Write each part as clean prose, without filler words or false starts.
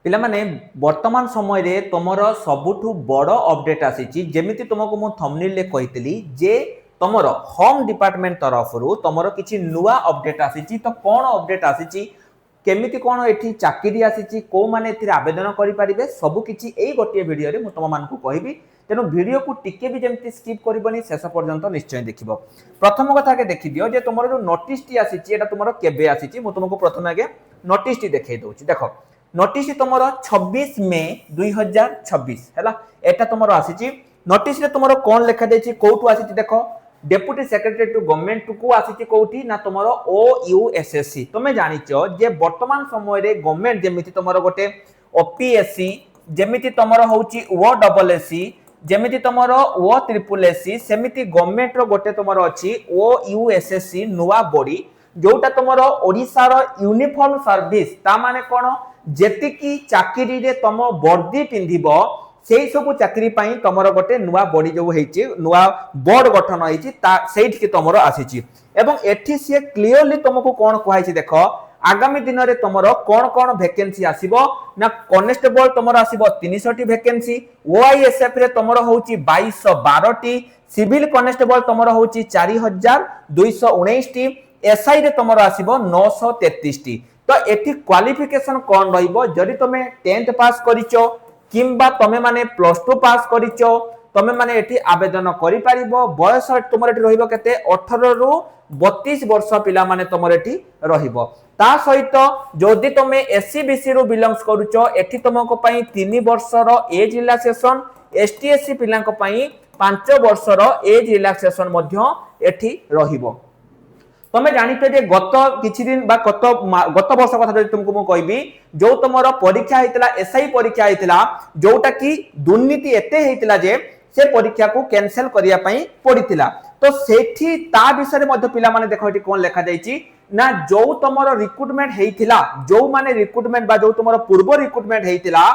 पिला माने वर्तमान समय रे तुमर सबुठु बड़ अपडेट आसीची जेमिति तुमको मु थंबनेल ले कहितली जे तुमर होम डिपार्टमेंट तरफ रु तुमर किछि नुवा अपडेट आसीची तो कोन अपडेट आसीची केमिति कोन एठी चाकरी आसीची को माने एथि आवेदन करि परिबे सब किछि एई गोटे वीडियो रे मु तुम मानकु कहिबी तेनु वीडियो को टिके भी जेमिति स्किप करबनी शेष पर्यंत निश्चय देखिबो। प्रथम कथा के देखि दियो जे तुमर जो नोटिस टी आसीची एटा तुमर केबे आसीची मु तुमको प्रथम आगे नोटिस टी देखै दोछि। देखो नोटिस तुमर 26 मे 2026 हैला एटा तुमर आसीची नोटिस रे तुमर कोन लेखा देछि कोठु आसीची देखो डेप्यूटी सेक्रेटरी टू गवर्नमेंट को आसीची कोठी ना तुमर OUSSC तुमे जानिचो जे वर्तमान समय रे गवर्नमेंट जेमिति तुमर गोटे OPSC जेमिति तुमर होउची OSSC जेमिति तुमर OSSC सेमिति गवर्नमेंट रो गोटे तुमर अछि OUSSC नुवा बॉडी जोटा तुमर ओडिसा रो यूनिफॉर्म सर्विस ता माने कोन जेतिकी चाकरी रे तुम वर्दी पिंधिबो सेही सब चाकरी पई तुमर गोटे नुवा बॉडी जो हेछि नुवा बोर्ड गठन हेछि ता सेठी के तुमर आसीछि एवं एठी से क्लियरली तुमको कोन कहैछि देखो आगामी दिन रे तुमर कोन कोन वैकेंसी आसीबो ना कांस्टेबल तुमर आसीबो 300 टी वैकेंसी OISF रे तुमर होछि 2212 टी सिविल कांस्टेबल तुमर होछि 4219 टी SI रे तुमर आसीबो 933 टी तो एठी क्वालिफिकेशन कोन रहिबो जदि तमे 10th पास करिचो किंबा तमे माने +2 पास करिचो तमे माने एठी आवेदन करि परिबो। बयस तुमर एठी रहिबो केते 18 रु 32 वर्ष पिला माने तुमर एठी रहिबो। ता सहित जदि तमे SC BC रु बिलोंग्स करूचो एठी तुमको पई 3 वर्ष रो एज रिलैक्सेशन ST SC पिलांको पई 5 वर्ष रो एज रिलैक्सेशन मध्य एठी रहिबो। तमे जानिते जे गत किछि दिन बा गत वर्ष कथा जदि तुमको मु कहबी जो तुमरो परीक्षा हेतिला SI परीक्षा हेतिला जोटा कि दुर्नीति एते हेतिला जे से परीक्षा को कैंसिल करिया पई पडितिला तो सेठी ता विषय मध्ये पिला माने देखो एठी कोन लेखा जाईची ना जो तुमरो रिक्रूटमेंट हेतिला जो माने रिक्रूटमेंट बा जो तुमरो पूर्व रिक्रूटमेंट हेतिला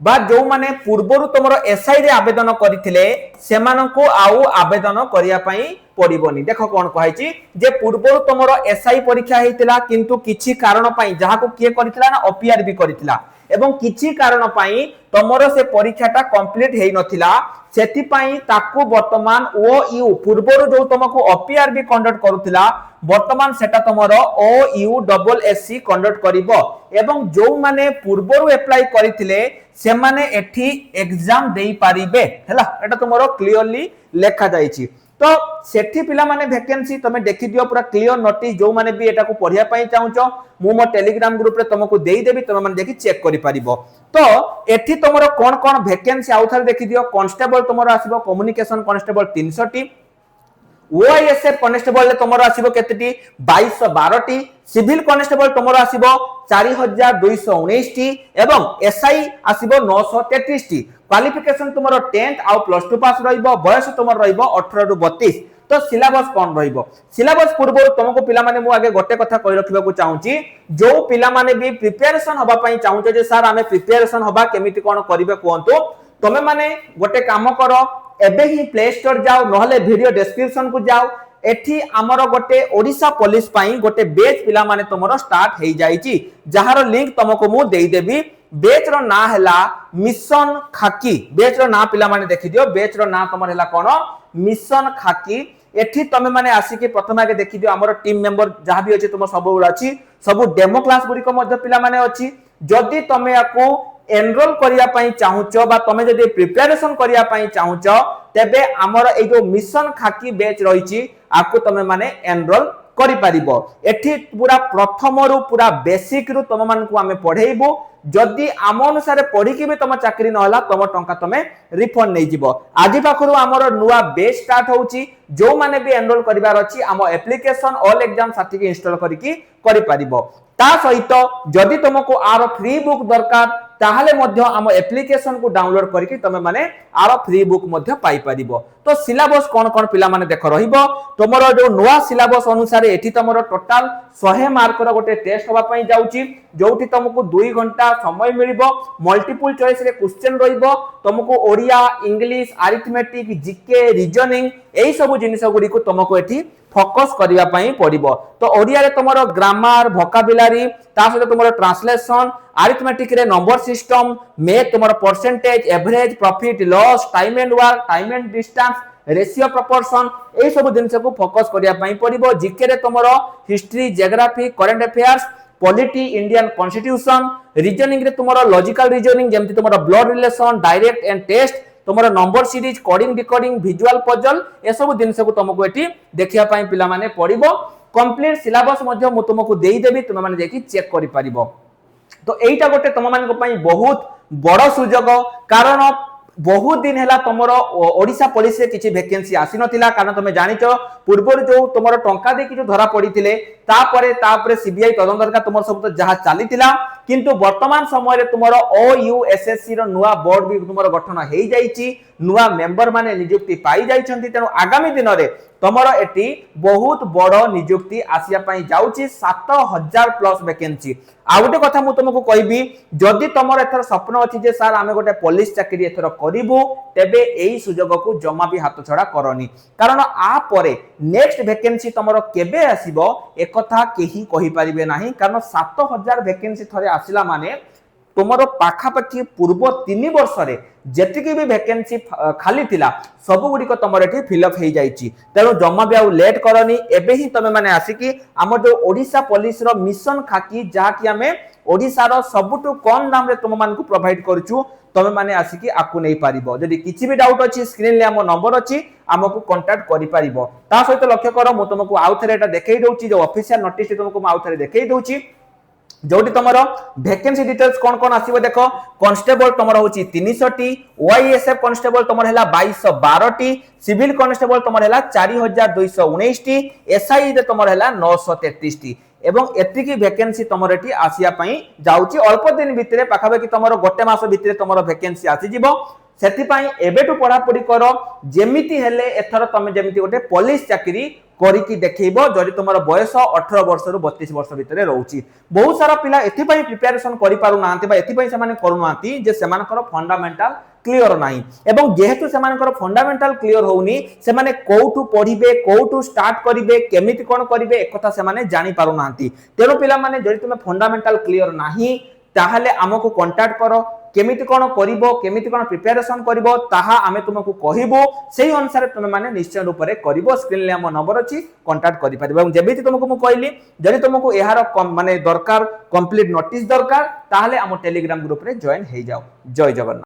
बा जो माने पूर्वरु तुमरो SI रे आवेदन करिथिले सेमानको आउ आवेदन करिया पई पडिबोनी। देखो कोन कहैची जे पूर्वरु तुमरो SI परीक्षा हेतिला किंतु किछि कारण पई जहा को किए करिथिला ना OPR भी करिथिला एवं किछि कारण पई तुमरो से परीक्षाटा कंप्लीट हेइ नथिला सेति पई ताकू वर्तमान OU पूर्वरु जो तुमको OPR भी कंडक्ट करूथिला वर्तमान सेटा तुमरो OUSSC कंडक्ट करिवो एवं जो माने पूर्वरु अप्लाई करिथिले से माने एठी एग्जाम देई पारिबे हैला एटा तुमरो क्लियरली लेखा जाईची। तो सेठी पिला माने वैकेंसी तमे देखि दियो पूरा क्लियर नोटिस जो माने भी एटा को पढिया पई चाहूचो मु मो टेलीग्राम ग्रुप रे तुमको देई देबी तमे माने देखि चेक करि पारिबो। तो एठी तुमरो कोन कोन वैकेंसी आउथार देखि दियो कांस्टेबल तुमरो आसीबो कम्युनिकेशन कांस्टेबल 300 टी OISF कांस्टेबल ले तुमरो आसीबो केतेटी 2212 टी सिविल कांस्टेबल तुमरो आसीबो 4219 टी एवं SI आसीबो 933 टी क्वालिफिकेशन तुमरो 10th आउ +2 पास रहिबो बयस तुमरो रहिबो 18 रु 32 तो सिलेबस कोन रहिबो सिलेबस पूर्व तुमको पिला माने मु आगे गोटे कथा कहि रखिबा को चाहूची जो पिला माने भी प्रिपरेशन होबा पई चाहूचे जे सर हमें प्रिपरेशन होबा केमिति कोन करिवे कोंतो तमे माने गोटे काम करो एबे ही प्ले स्टोर जाओ नहले वीडियो डिस्क्रिप्शन को जाओ एठी हमरो गोटे ओडिसा पुलिस पई गोटे बेच पिला माने तुमरो स्टार्ट हेइ जाईची जहारो लिंक तुमको मु देई देबी बेच रो ना हला मिशन खाकी बेच रो ना पिला माने देखि दियो बेच रो ना तुमर हला कोन मिशन खाकी एठी तमे माने आसी के प्रथम आगे देखि दियो हमरो टीम मेंबर जहा भी अछि तुम सब उडा अछि सब डेमो क्लास गुडी को मध्य पिला माने अछि जदी तमे याको एनरोल करिया पई चाहूचो बा तमे जदी प्रिपरेशन करिया पई चाहूचो तेबे हमर ए जो मिशन खाकी बैच रहिची आकु तमे माने एनरोल करि परिबो। एठी पूरा प्रथम रु पूरा बेसिक रु तम मान को हमें पढेइबो जदी आम अनुसार पढी के भी तम चाकरी न होला तम टंका तमे रिफंड नै जिवो। आजि पाखरु हमर नुवा बेच स्टार्ट होउची जो माने भी एनरोल करिवार अछि हम application all exam certificate install करिकि करि परिबो। ता सहित जदी तुमको आरो फ्री बुक दरकार ताहले मध्य हम एप्लीकेशन को डाउनलोड करके तमे माने आरो फ्री बुक मध्य पाई परिबो। तो सिलेबस कोन कोन पिला माने देख रहिबो तमरो जो नुवा सिलेबस अनुसार एठी तमरो टोटल 100 मार्क रो गोटे टेस्ट होबा पई जाउची जोठी तुमको 2 घंटा समय मिलिबो मल्टीपल चॉइस रे क्वेश्चन रहिबो तुमको Odia English arithmetic GK reasoning एई सब जिनिस गुडी को तुमको एठी फोकस करिया पई पड़िबो। तो ओडिया रे तमरो ग्रामर वोकाबुलरी ता सहित तमरो ट्रांसलेशन अरिथमेटिक रे नंबर सिस्टम मैथ तमरो percentage average profit loss time and work time and distance ratio proportion ए सब जिनस को फोकस करिया पई पड़िबो। जीके रे तमरो history geography current affairs polity Indian constitution reasoning रे तुमरो लॉजिकल रीजनिंग जेमति तुमरो blood relation direct and test तुमरो number series coding decoding visual puzzle ए सब जिनस को तुमको एटी देखिया पई पिला माने पड़िबो। कंप्लीट सिलेबस मध्ये मु तुमको देई देबी तुम माने देखि चेक करि परिबो। तो एटा गोटे तुम मान को पई बहुत बड़ सुजोग कारण बहुत दिन है तुम ओडिशा पुलिस किसी वैकेंसी आसी नथिला कारण तुम जानिच पूर्व जो तुम टंका दे जो धरा पड़ी तापर सीबीआई तदंत तुम सब तो जहाँ चली किंतु वर्तमान समय तुम OUSSC नुआ बोर्ड भी तुम गठन हो जाइए नुआ मेंबर माने नियुक्ति पाई जाइछंती तेणु आगामी दिन में तुम एटी बहुत बड़ नियुक्ति आसिया पई जाउची 7000 प्लस वैकेंसी। आ गोटे कथा मु तुमको कहबी जदि तुमर एथर स्वप्न अछि जे सर आमे गोटे पुलिस चाकरी एथर करिवु तेबे एई सुजोग को जमा भी हाथ छड़ा करनी कारण आ परे नेक्स्ट वैकेंसी तुमर केबे आसीबो एक कथा केही कहि परिबे नाही कारण 7000 वैकेंसी थरे आसिला माने तुमर पाखापाखि पूर्व 3 वर्ष रे जेतिकी भी वैकेंसी खाली थिला सब गुडी को तुमर एठी फिलअप हो जाइछि तेणु जमा भी आउ लेट करनी एबे ही तमे माने आसिकी हम जो ओडिशा पुलिस रो मिशन खाकी जहा कि हमें ओडिसा रो सबटु कम दाम रे तुम मान को प्रोवाइड करछु तमे माने आसिकी आकु नै पारिबो। जदि किछि भी डाउट अछि स्क्रीन ले हमो नंबर अछि हमकु कांटेक्ट करि पारिबो। ता सहित लक्ष्य करो मु तुमको आउ थरे एटा देखेई दउछि जो ऑफिशियल नोटिस तुमको आउ थरे देखेई दउछि जोटी तुम वैकेंसी डिटेल्स कौन कौन आसीबो देखो कांस्टेबल तुम होची 300 टी OISF कांस्टेबल तुम हैला 2212 टी सिविल कांस्टेबल तुम हैला 4219 टी SI रे तुम हैला 933 टी एवं एतिकी वैकेंसी तुम एटी आसिया पई जाउची अल्प दिन भितरे पाखाबे कि तुम गोटे मास भितरे तुम वैकेंसी आसी जिवो सेतिपाई एबेटु पढ़ा पढ़ी करो जेमिति हेले एथर तमे जेमिति गोटे पुलिस चाकरी करिकी देखैबो जदि तुमर बयस 18 वर्ष रु 32 वर्ष भितरे रहउची। बहुत सारा पिला एथिपाई प्रिपरेशन करि पारु नांती बा एथिपाई से माने करू नांती जे सेमानकर फंडामेंटल क्लियर नाही एवं जेहेतु सेमानकर फंडामेंटल क्लियर होउनी से माने कोउटु पढिबे कोउटु स्टार्ट करिवे केमिति कोन करिवे एक कथा से माने जानि पारु नांती तेरो पिला माने जदि तुमे फंडामेंटल क्लियर नाही ताहले हमको कांटेक्ट करो केमिति कोन करिवो केमिति कोन प्रिपरेशन करिवो ताहा आमे तुमको कहिबो सेही अनुसार तुमे माने निश्चय रूप रे करिवो स्क्रीन ले हम नंबर अछि कांटेक्ट करि परिबो एवं जेबिति तुमको मु कहली जदि तुमको एहार माने दरकार कंप्लीट नोटिस दरकार ताहले हम टेलीग्राम ग्रुप रे जॉइन हे जाओ। जय जगन्नाथ।